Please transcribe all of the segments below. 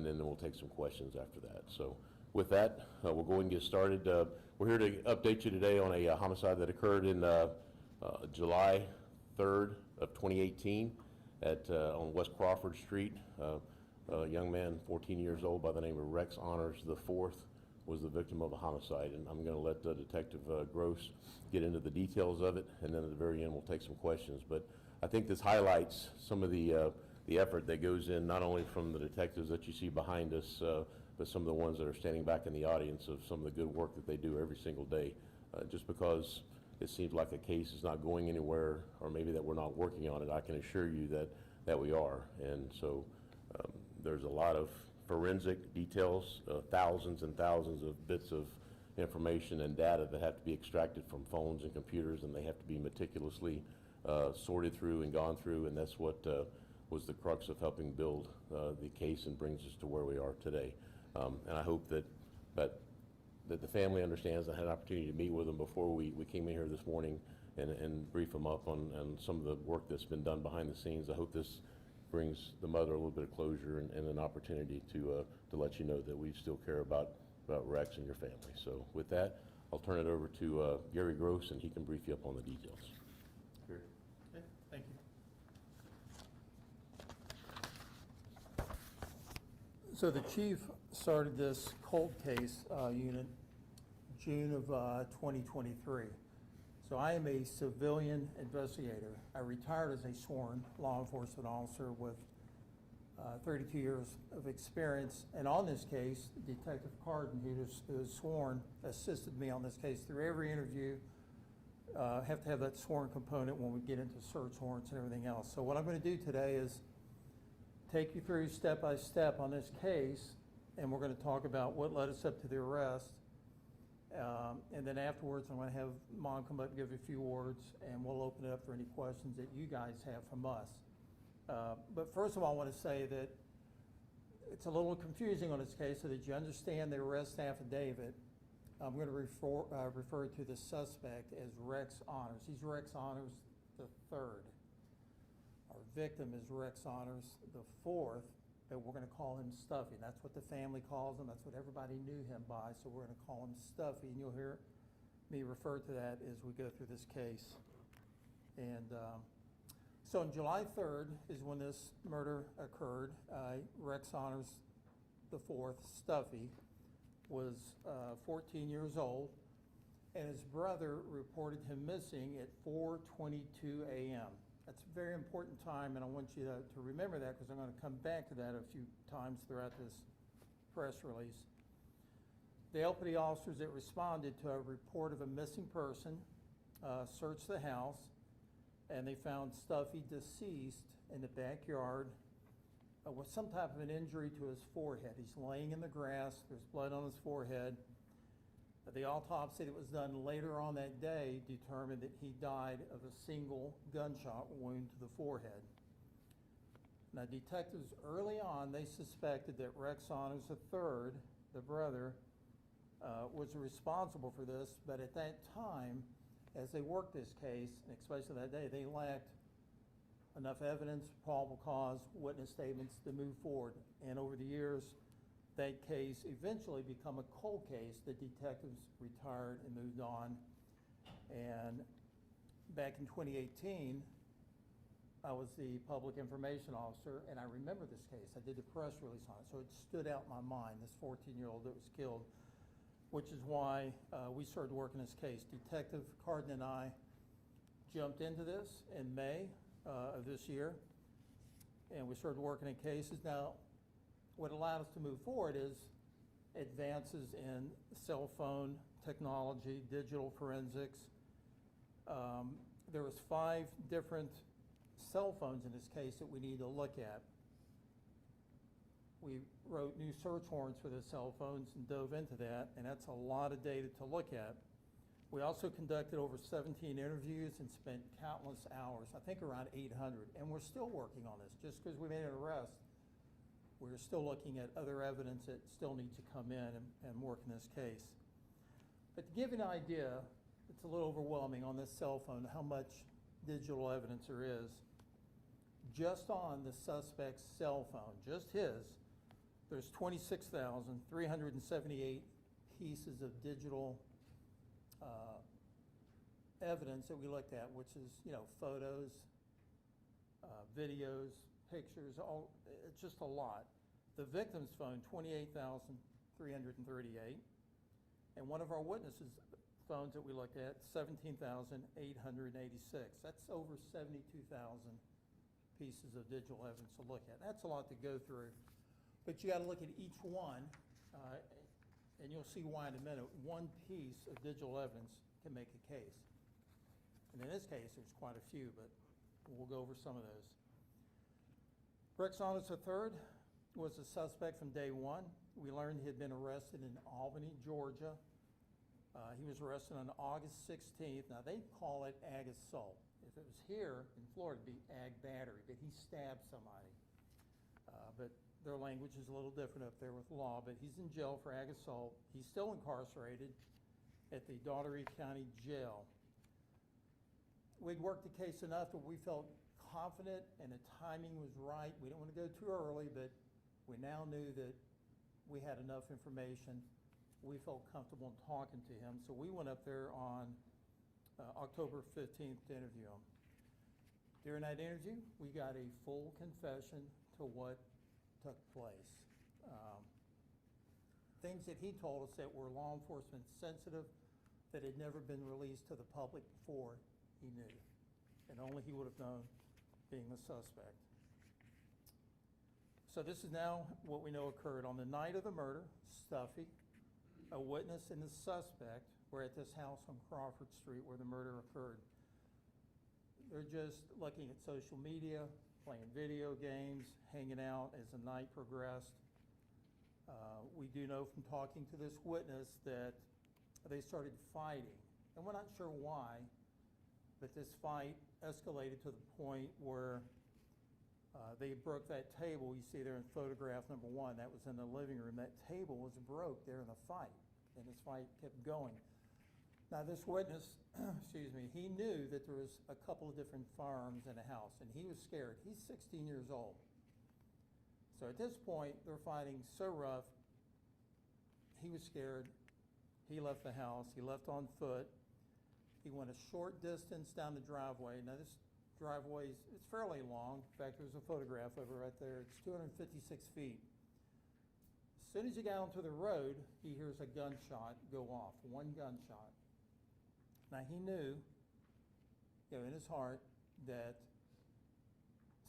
and then we'll take some questions after that. So with that, we'll go ahead and get started. We're here to update you today on a homicide that occurred in July 3rd of 2018 on West Crawford Street. A young man, 14 years old, by the name of Rex Honors IV, was the victim of a homicide. And I'm going to let Detective Gross get into the details of it, and then at the very end we'll take some questions. But I think this highlights some of the effort that goes in, not only from the detectives that you see behind us, but some of the ones that are standing back in the audience, of some of the good work that they do every single day. Just because it seems like a case is not going anywhere, or maybe that we're not working on it, I can assure you that we are. And so there's a lot of forensic details, thousands and thousands of bits of information and data that have to be extracted from phones and computers, and they have to be meticulously sorted through and gone through, and that's what was the crux of helping build the case and brings us to where we are today. And I hope that the family understands. I had an opportunity to meet with them before we came in here this morning and brief them up on some of the work that's been done behind the scenes. I hope this brings the mother a little bit of closure and an opportunity to let you know that we still care about Rex and your family. So with that, I'll turn it over to Gary Gross, and he can brief you up on the details. Gary. Okay, thank you. So the chief started this cold case unit June of 2023. So I am a civilian investigator. I retired as a sworn law enforcement officer with 32 years of experience. And on this case, Detective Carden, who is sworn, assisted me on this case through every interview. Have to have that sworn component when we get into search warrants and everything else. So what I'm going to do today is take you through step by step on this case, and we're going to talk about what led us up to the arrest. And then afterwards, I'm going to have Mom come up and give a few words, and we'll open it up for any questions that you guys have from us. But first of all, I want to say that it's a little confusing on this case, so that you understand the arrest affidavit. I'm going to refer to the suspect as Rex Honors. He's Rex Honors III. Our victim is Rex Honors IV, but we're going to call him Stuffy. That's what the family calls him. That's what everybody knew him by, so we're going to call him Stuffy, and you'll hear me refer to that as we go through this case. And so on July 3rd is when this murder occurred. Rex Honors IV, Stuffy, was 14 years old, and his brother reported him missing at 4:22 a.m. That's a very important time, and I want you to remember that, because I'm going to come back to that a few times throughout this press release. The LPD officers that responded to a report of a missing person searched the house, and they found Stuffy deceased in the backyard with some type of an injury to his forehead. He's laying in the grass. There's blood on his forehead. The autopsy that was done later on that day determined that he died of a single gunshot wound to the forehead. Now, detectives early on, they suspected that Rex Honors III, the brother, was responsible for this, but at that time, as they worked this case, and especially that day, they lacked enough evidence, probable cause, witness statements to move forward. And over the years, that case eventually became a cold case. The detectives retired and moved on. And back in 2018, I was the public information officer, and I remember this case. I did the press release on it, so it stood out in my mind, this 14-year-old that was killed, which is why we started working this case. Detective Carden and I jumped into this in May of this year, and we started working in cases. Now, what allowed us to move forward is advances in cell phone technology, digital forensics. There was 5 different cell phones in this case that we need to look at. We wrote new search warrants for the cell phones and dove into that, and that's a lot of data to look at. We also conducted over 17 interviews and spent countless hours, I think around 800, and we're still working on this. Just because we made an arrest, we're still looking at other evidence that still needs to come in and work in this case. But to give you an idea, it's a little overwhelming on this cell phone how much digital evidence there is. Just on the suspect's cell phone, just his, there's 26,378 pieces of digital evidence that we looked at, which is, photos, videos, pictures, it's just a lot. The victim's phone, 28,338. And one of our witnesses' phones that we looked at, 17,886. That's over 72,000 pieces of digital evidence to look at. That's a lot to go through. But you got to look at each one, and you'll see why in a minute. One piece of digital evidence can make a case. And in this case, there's quite a few, but we'll go over some of those. Rex Saunders III was a suspect from day one. We learned he had been arrested in Albany, Georgia. He was arrested on August 16th. Now, they call it ag assault. If it was here in Florida, it'd be ag battery, but he stabbed somebody. But their language is a little different up there with law, but he's in jail for ag assault. He's still incarcerated at the Daugherty County Jail. We'd worked the case enough that we felt confident and the timing was right. We didn't want to go too early, but we now knew that we had enough information. We felt comfortable in talking to him, so we went up there on October 15th to interview him. During that interview, we got a full confession to what took place. Things that he told us that were law enforcement sensitive, that had never been released to the public before he knew, and only he would have known, being the suspect. So this is now what we know occurred. On the night of the murder, Stuffy, a witness and the suspect were at this house on Crawford Street where the murder occurred. They're just looking at social media, playing video games, hanging out as the night progressed. We do know from talking to this witness that they started fighting, and we're not sure why, but this fight escalated to the point where they broke that table you see there in photograph number 1. That was in the living room. That table was broke there in the fight, and this fight kept going. Now this witness, excuse me, he knew that there was a couple of different firearms in the house, and he was scared. He's 16 years old. So at this point, they're fighting so rough, he was scared. He left the house. He left on foot. He went a short distance down the driveway. Now this driveway, it's fairly long. In fact, there's a photograph of it right there. It's 256 feet. As soon as he got onto the road, he hears a gunshot go off, one gunshot. Now he knew, in his heart, that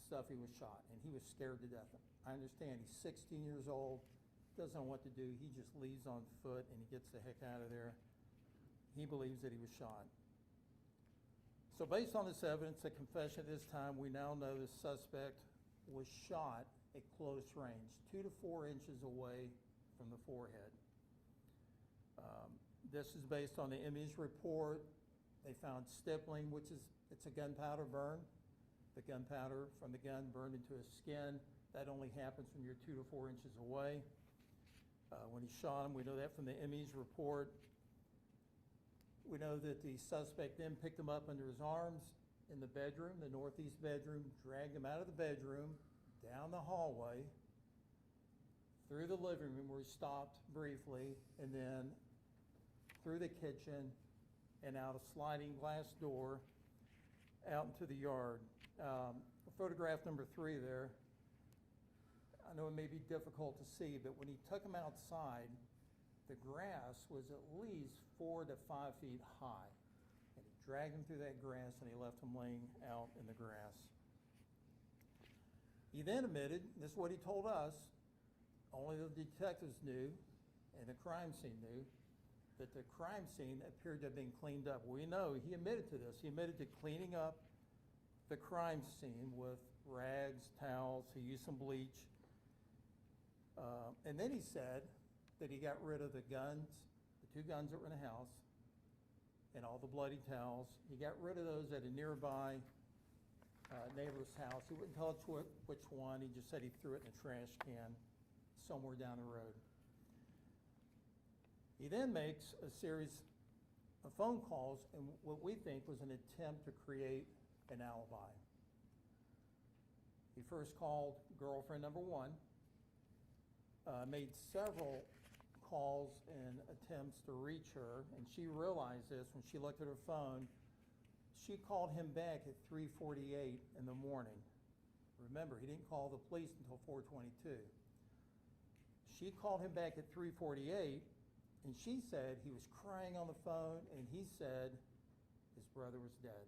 Stuffy was shot, and he was scared to death. I understand he's 16 years old, doesn't know what to do. He just leaves on foot and he gets the heck out of there. He believes that he was shot. So based on this evidence, a confession at this time, we now know the suspect was shot at close range, 2 to 4 inches away from the forehead. This is based on the image report. They found stippling, which is, it's a gunpowder burn. The gunpowder from the gun burned into his skin. That only happens when you're 2 to 4 inches away. When he shot him, we know that from the image report. We know that the suspect then picked him up under his arms in the bedroom, the northeast bedroom, dragged him out of the bedroom, down the hallway, through the living room where he stopped briefly, and then through the kitchen and out a sliding glass door out into the yard. Photograph number 3 there. I know it may be difficult to see, but when he took him outside, the grass was at least 4 to 5 feet high. And he dragged him through that grass and he left him laying out in the grass. He then admitted, this is what he told us, only the detectives knew and the crime scene knew, that the crime scene appeared to have been cleaned up. We know he admitted to this. He admitted to cleaning up the crime scene with rags, towels. He used some bleach. And then he said that he got rid of the guns, the 2 guns that were in the house, and all the bloody towels. He got rid of those at a nearby neighbor's house. He wouldn't tell us which one. He just said he threw it in a trash can somewhere down the road. He then makes a series of phone calls and what we think was an attempt to create an alibi. He first called girlfriend number 1. made several calls and attempts to reach her, and she realized this when she looked at her phone. She called him back at 3:48 in the morning. Remember, he didn't call the police until 4:22. She called him back at 3:48, and she said he was crying on the phone, and he said his brother was dead.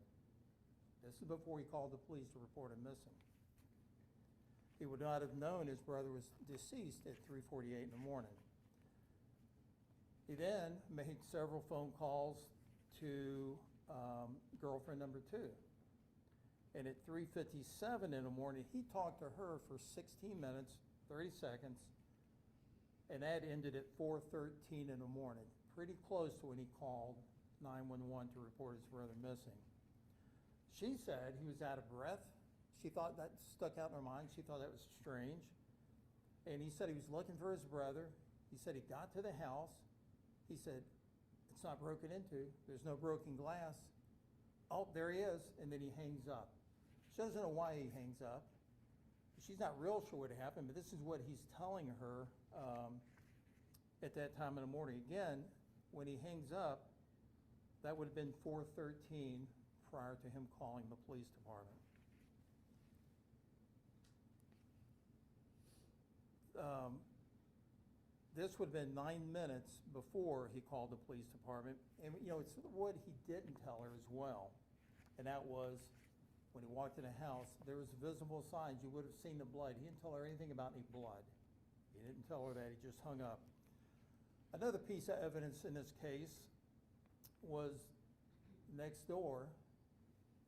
This is before he called the police to report him missing. He would not have known his brother was deceased at 3:48 in the morning. He then made several phone calls to girlfriend number 2. And at 3:57 in the morning, he talked to her for 16 minutes, 30 seconds, and that ended at 4:13 in the morning, pretty close to when he called 911 to report his brother missing. She said he was out of breath. She thought that stuck out in her mind. She thought that was strange. And he said he was looking for his brother. He said he got to the house. He said, it's not broken into. There's no broken glass. Oh, there he is. And then he hangs up. She doesn't know why he hangs up. She's not real sure what happened, but this is what he's telling her at that time in the morning. Again, when he hangs up, that would have been 4:13 prior to him calling the police department. This would have been 9 minutes before he called the police department. And, you know, it's what he didn't tell her as well. And that was when he walked in the house, there was visible signs. You would have seen the blood. He didn't tell her anything about any blood. He didn't tell her that. He just hung up. Another piece of evidence in this case was next door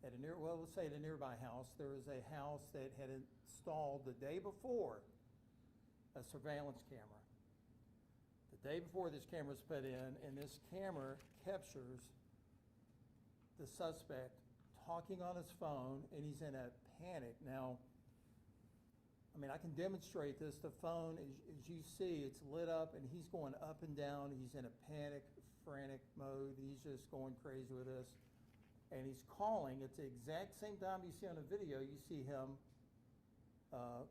at a let's say at a nearby house. There was a house that had installed the day before a surveillance camera. The day before this camera was put in, and this camera captures the suspect talking on his phone, and he's in a panic. Now, I mean, I can demonstrate this. The phone, as you see, it's lit up, and he's going up and down. He's in a panic, frantic mode. He's just going crazy with this. And he's calling. It's the exact same time you see on the video. You see him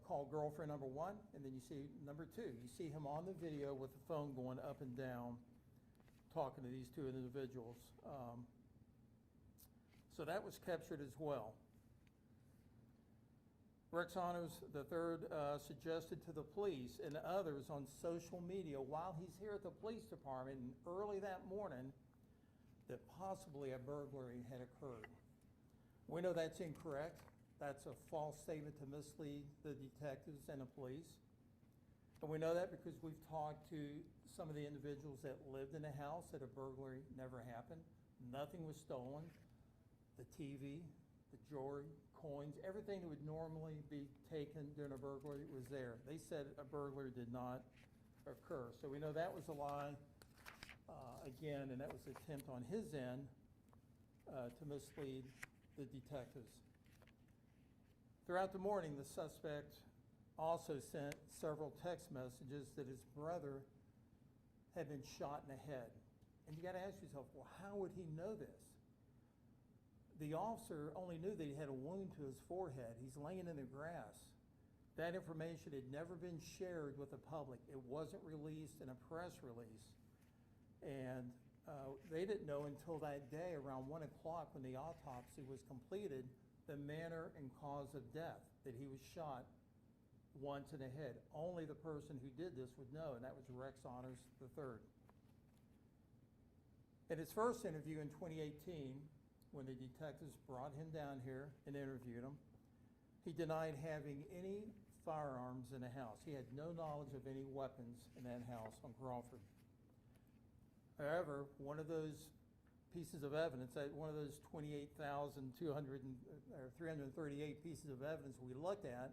call girlfriend number 1, and then you see number 2. You see him on the video with the phone going up and down, talking to these 2 individuals. So that was captured as well. Rex Honors III suggested to the police and others on social media while he's here at the police department and early that morning that possibly a burglary had occurred. We know that's incorrect. That's a false statement to mislead the detectives and the police. And we know that because we've talked to some of the individuals that lived in the house that a burglary never happened. Nothing was stolen. The TV, the jewelry, coins, everything that would normally be taken during a burglary was there. They said a burglary did not occur. So we know that was a lie, again, and that was an attempt on his end to mislead the detectives. Throughout the morning, the suspect also sent several text messages that his brother had been shot in the head. And you got to ask yourself, well, how would he know this? The officer only knew that he had a wound to his forehead. He's laying in the grass. That information had never been shared with the public. It wasn't released in a press release. And they didn't know until that day around 1 o'clock when the autopsy was completed the manner and cause of death, that he was shot once in the head. Only the person who did this would know, and that was Rex Honors III. In his first interview in 2018, when the detectives brought him down here and interviewed him, he denied having any firearms in the house. He had no knowledge of any weapons in that house on Crawford. However, one of those pieces of evidence, one of those 338 pieces of evidence we looked at,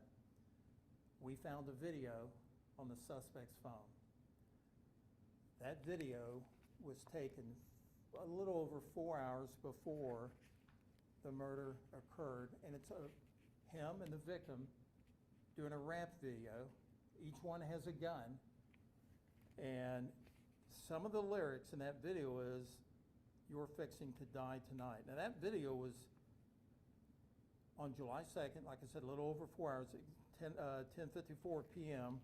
we found a video on the suspect's phone. That video was taken a little over 4 hours before the murder occurred, and it's him and the victim doing a rap video. Each one has a gun, and some of the lyrics in that video is, "You're fixing to die tonight." Now that video was on July 2nd, like I said, a little over 4 hours, 10:54 p.m.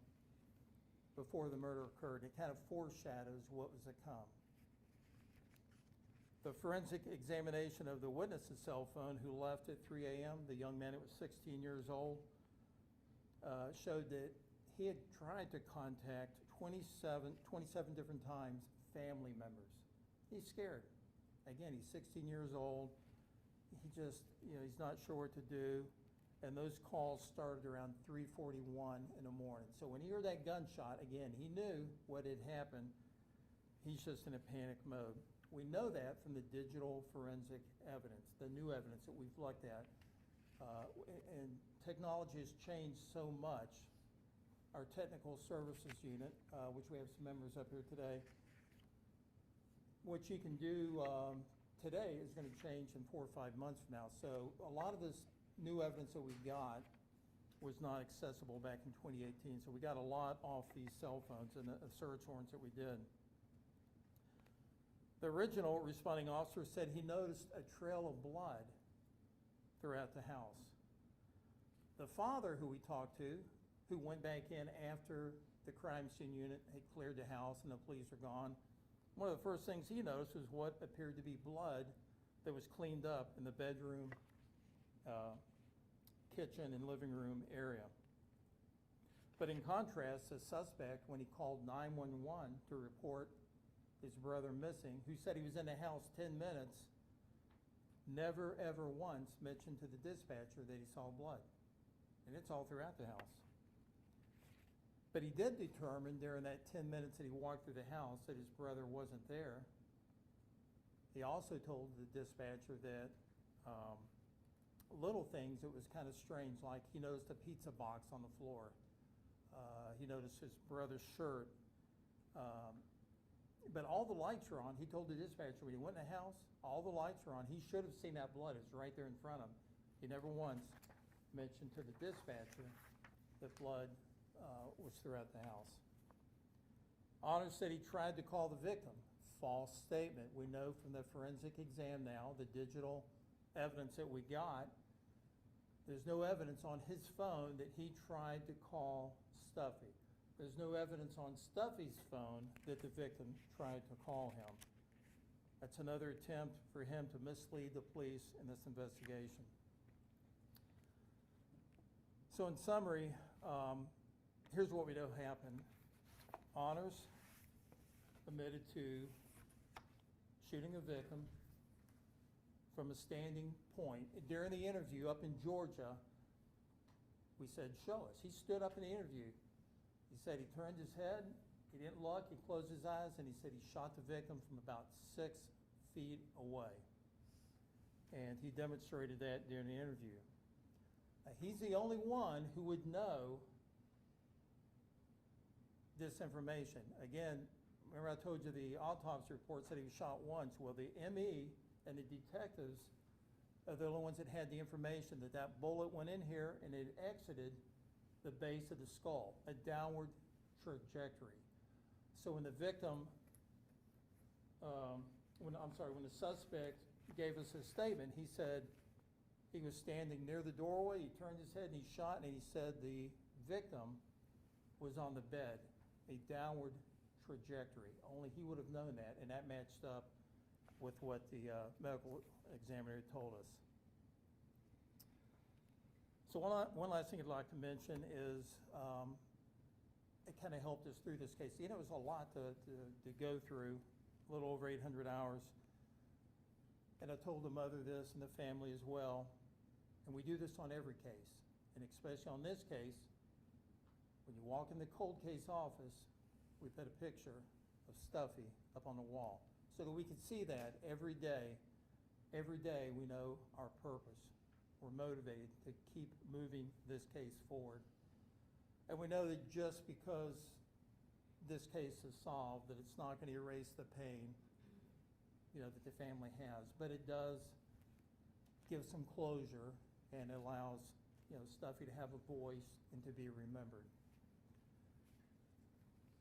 before the murder occurred. It kind of foreshadows what was to come. The forensic examination of the witness's cell phone, who left at 3 a.m., the young man that was 16 years old, showed that he had tried to contact 27 different times family members. He's scared. Again, he's 16 years old. He just, he's not sure what to do. And those calls started around 3:41 in the morning. So when he heard that gunshot, again, he knew what had happened. He's just in a panic mode. We know that from the digital forensic evidence, the new evidence that we've looked at. And technology has changed so much. Our technical services unit, which we have some members up here today, what you can do today is going to change in 4 or 5 months from now. So a lot of this new evidence that we got was not accessible back in 2018. So we got a lot off these cell phones and the search warrants that we did. The original responding officer said he noticed a trail of blood throughout the house. The father who we talked to, who went back in after the crime scene unit had cleared the house and the police were gone, one of the first things he noticed was what appeared to be blood that was cleaned up in the bedroom, kitchen, and living room area. But in contrast, the suspect, when he called 911 to report his brother missing, who said he was in the house 10 minutes, never ever once mentioned to the dispatcher that he saw blood. And it's all throughout the house. But he did determine during that 10 minutes that he walked through the house that his brother wasn't there. He also told the dispatcher that little things that was kind of strange, like he noticed a pizza box on the floor. He noticed his brother's shirt. But all the lights were on. He told the dispatcher when he went in the house, all the lights were on. He should have seen that blood. It was right there in front of him. He never once mentioned to the dispatcher that blood was throughout the house. Honor said he tried to call the victim. False statement. We know from the forensic exam now, the digital evidence that we got, there's no evidence on his phone that he tried to call Stuffy. There's no evidence on Stuffy's phone that the victim tried to call him. That's another attempt for him to mislead the police in this investigation. So in summary, here's what we know happened. Honors admitted to shooting a victim from a standing point. During the interview up in Georgia, we said, show us. He stood up in the interview. He said he turned his head, he didn't look, he closed his eyes, and he said he shot the victim from about 6 feet away. And he demonstrated that during the interview. He's the only one who would know this information. Again, remember I told you the autopsy report said he was shot once. Well, the ME and the detectives are the only ones that had the information that that bullet went in here and it exited the base of the skull, a downward trajectory. So when the victim, when the suspect gave us his statement, he said he was standing near the doorway, he turned his head and he shot, and he said the victim was on the bed, a downward trajectory. Only he would have known that, and that matched up with what the medical examiner told us. So one last thing I'd like to mention is it kind of helped us through this case. It was a lot to go through, a little over 800 hours. And I told the mother this and the family as well. And we do this on every case, and especially on this case. When you walk in the cold case office, we put a picture of Stuffy up on the wall so that we can see that every day. Every day we know our purpose. We're motivated to keep moving this case forward. And we know that just because this case is solved, that it's not going to erase the pain, that the family has. But it does give some closure and allows, Stuffy to have a voice and to be remembered.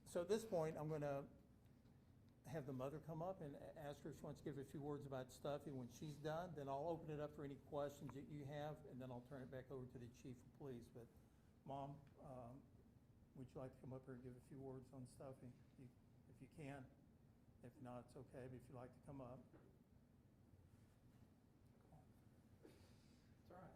So at this point, I'm going to have the mother come up and ask her if she wants to give a few words about Stuffy. When she's done, then I'll open it up for any questions that you have, and then I'll turn it back over to the chief of police. But Mom, would you like to come up here and give a few words on stuff if you can? If not, it's okay, but if you'd like to come up. It's all right.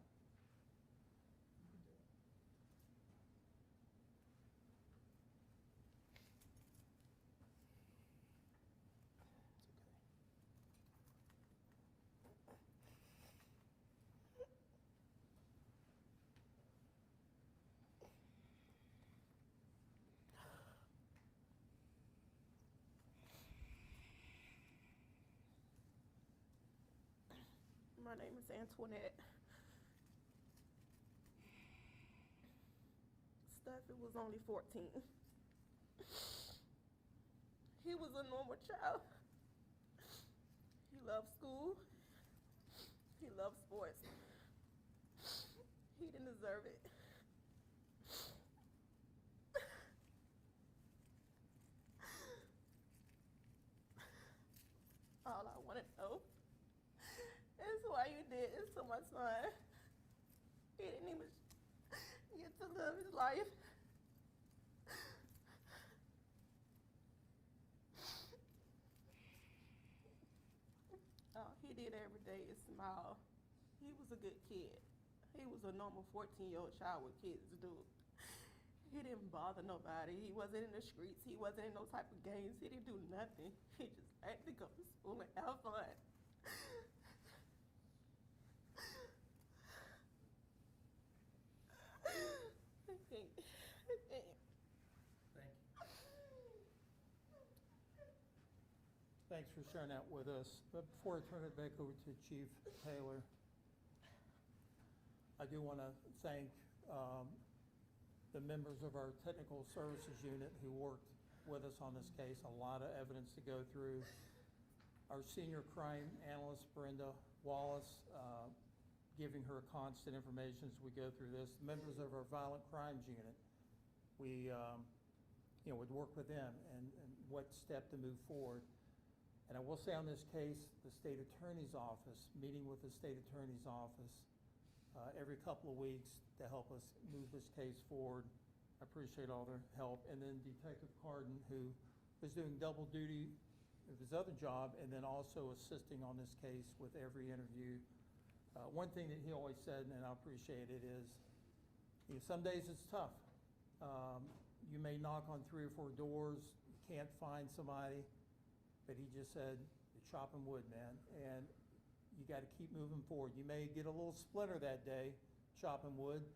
My name is Antoinette. Stafford was only 14. He was a normal child. He loved school. He loved sports. He didn't deserve it. All I want to know is why you did this to my son. He didn't even get to live his life. All he did every day is smile. He was a good kid. He was a normal 14-year-old child what kids do. He didn't bother nobody. He wasn't in the streets. He wasn't in no type of games. He didn't do nothing. He just had to go to school and have fun. Thank you. Thanks for sharing that with us. But before I turn it back over to Chief Taylor, I do want to thank the members of our technical services unit who worked with us on this case. A lot of evidence to go through. Our senior crime analyst, Brenda Wallace, giving her constant information as we go through this. Members of our violent crimes unit, we would work with them and what step to move forward. And I will say on this case, the state attorney's office, meeting with the state attorney's office every couple of weeks to help us move this case forward. I appreciate all their help. And then Detective Carden, who was doing double duty of his other job and then also assisting on this case with every interview. One thing that he always said, and I appreciate it, is some days it's tough. You may knock on 3 or 4 doors, you can't find somebody, but he just said, you're chopping wood, man, and you got to keep moving forward. You may get a little splinter that day, chopping wood,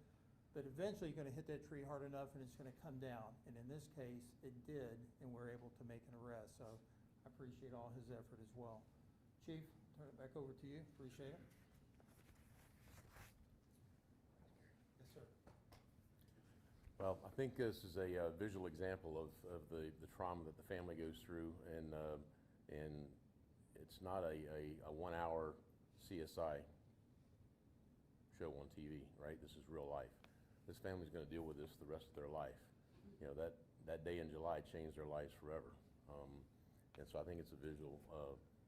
but eventually you're going to hit that tree hard enough and it's going to come down. And in this case, it did, and we're able to make an arrest. So I appreciate all his effort as well. Chief, turn it back over to you. Appreciate it. Yes, sir. Well, I think this is a visual example of the trauma that the family goes through, and it's not a 1 hour CSI show on TV, right? This is real life. This family's going to deal with this the rest of their life. You know, that day in July changed their lives forever. And so I think it's a visual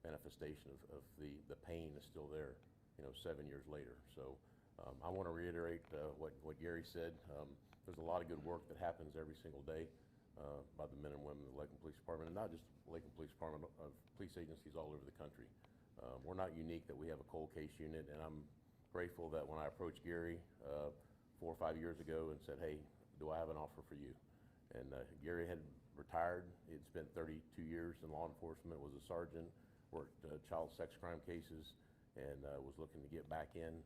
manifestation of the pain is still there, 7 years later. So I want to reiterate what Gary said. There's a lot of good work that happens every single day by the men and women of the Lakeland Police Department, and not just the Lakeland Police Department, of police agencies all over the country. We're not unique that we have a cold case unit, and I'm grateful that when I approached Gary 4 or 5 years ago and said, hey, do I have an offer for you? And Gary had retired. He'd spent 32 years in law enforcement, was a sergeant, worked child sex crime cases, and was looking to get back in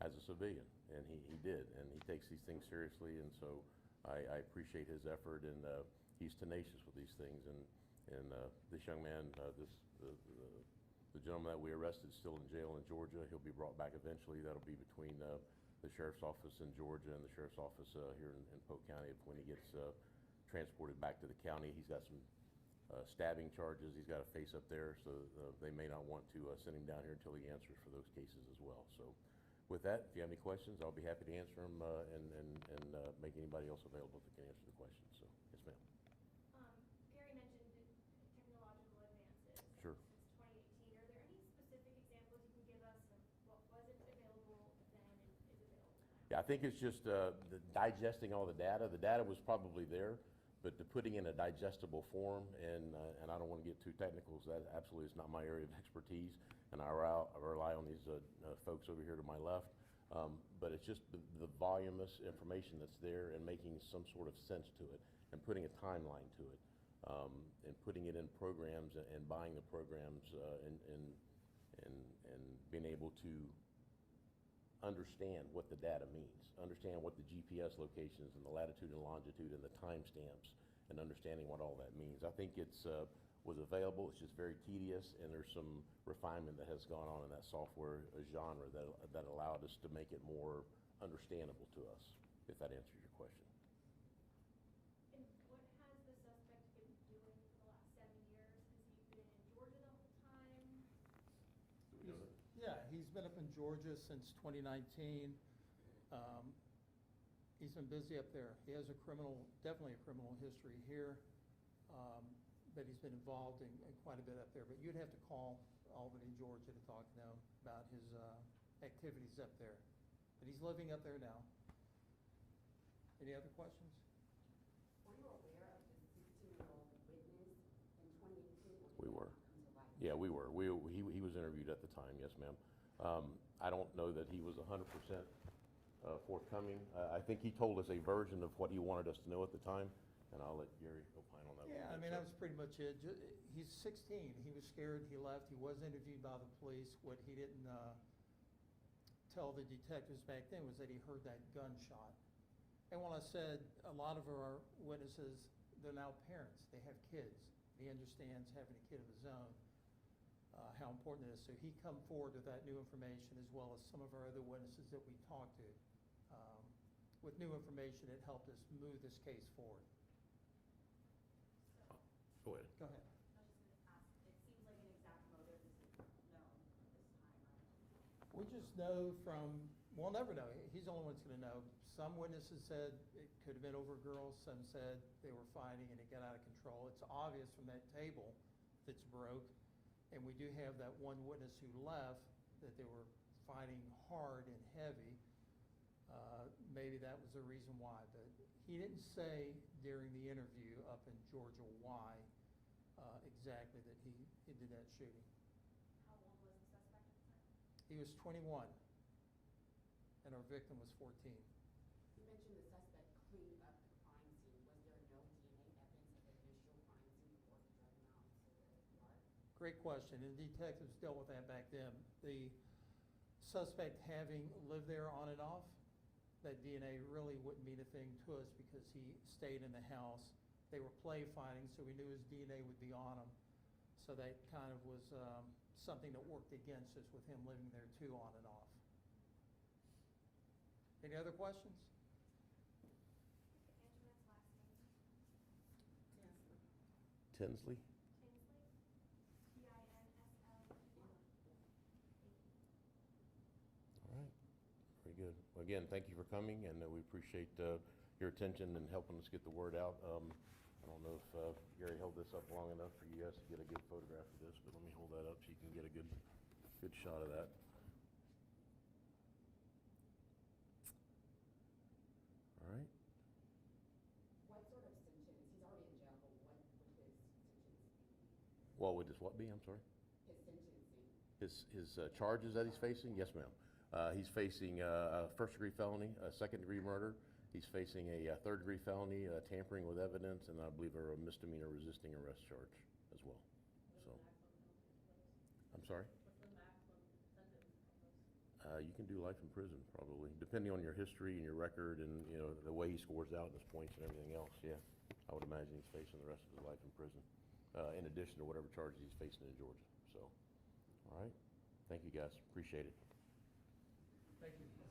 as a civilian, and he did, and he takes these things seriously, and so I appreciate his effort, and he's tenacious with these things, and this young man, the gentleman that we arrested is still in jail in Georgia. He'll be brought back eventually. That'll be between the sheriff's office in Georgia and the sheriff's office here in Polk County when he gets transported back to the county. He's got some stabbing charges. He's got a face up there, so they may not want to send him down here until he answers for those cases as well. So with that, if you have any questions, I'll be happy to answer them and make anybody else available that can answer the questions. So, yes, ma'am. Gary mentioned technological advances Sure. since 2018. Are there any specific examples you can give us of what wasn't available then and is available now? Yeah, I think it's just the digesting all the data. The data was probably there, but the putting in a digestible form, and I don't want to get too technical, so that absolutely is not my area of expertise, and I rely on these folks over here to my left. But it's just the voluminous information that's there and making some sort of sense to it and putting a timeline to it, and putting it in programs and buying the programs and being able to understand what the data means, understand what the GPS locations and the latitude and longitude and the timestamps, and understanding what all that means. I think it's was available. It's just very tedious, and there's some refinement that has gone on in that software genre that allowed us to make it more understandable to us, if that answers your question. And what has the suspect been doing for the last 7 years? Has he been in Georgia the whole time? Yeah, he's been up in Georgia since 2019. He's been busy up there. He has definitely a criminal history here, but he's been involved in quite a bit up there. But you'd have to call Albany, Georgia to talk to him about his activities up there. But he's living up there now. Any other questions? Were you aware of the 16-year-old witness in 2018? We were. Yeah, we were. He was interviewed at the time, yes, ma'am. I don't know that he was 100% forthcoming. I think he told us a version of what he wanted us to know at the time, and I'll let Gary opine on that. Yeah, I mean, that was pretty much it. He's 16. He was scared. He left. He was interviewed by the police. What he didn't tell the detectives back then was that he heard that gunshot. And when I said a lot of our witnesses, they're now parents. They have kids. He understands having a kid of his own, how important it is. So he come forward with that new information, as well as some of our other witnesses that we talked to. With new information, it helped us move this case forward. Go ahead. Go ahead. I was just going to ask, it seems like an exact motive is known at this time, right? We just know we'll never know. He's the only one that's going to know. Some witnesses said it could have been over girls. Some said they were fighting and it got out of control. It's obvious from that table that's broke. And we do have that one witness who left that they were fighting hard and heavy. Maybe that was the reason why. But he didn't say during the interview up in Georgia why exactly that he did that shooting. How old was the suspect at the time? He was 21, and our victim was 14. You mentioned the suspect cleaned up the crime scene. Was there no DNA evidence of the initial crime scene before he drug him out to the yard? Great question, and detectives dealt with that back then. The suspect having lived there on and off, that DNA really wouldn't mean a thing to us because he stayed in the house. They were play fighting, so we knew his DNA would be on him. So that kind of was something that worked against us with him living there too, on and off. Any other questions? Antoinette's last name? Tinsley? Tinsley? Tinsl. All right, very good. Well, again, thank you for coming, and we appreciate your attention and helping us get the word out. I don't know if Gary held this up long enough for you guys to get a good photograph of this, but let me hold that up so you can get a good shot of that. All right. What sort of sentence? He's already in jail, but what would his sentence be? What would this what be? I'm sorry. His sentencing. His charges that he's facing? Yes, ma'am. He's facing a first-degree felony, a second-degree murder. He's facing a third-degree felony, tampering with evidence, and I believe a misdemeanor resisting arrest charge as well. So, I'm sorry? What's the maximum sentence? You can do life in prison, probably, depending on your history and your record and, you know, the way he scores out and his points and everything else, yeah. I would imagine he's facing the rest of his life in prison, in addition to whatever charges he's facing in Georgia. So, all right. Thank you, guys. Appreciate it. Thank you.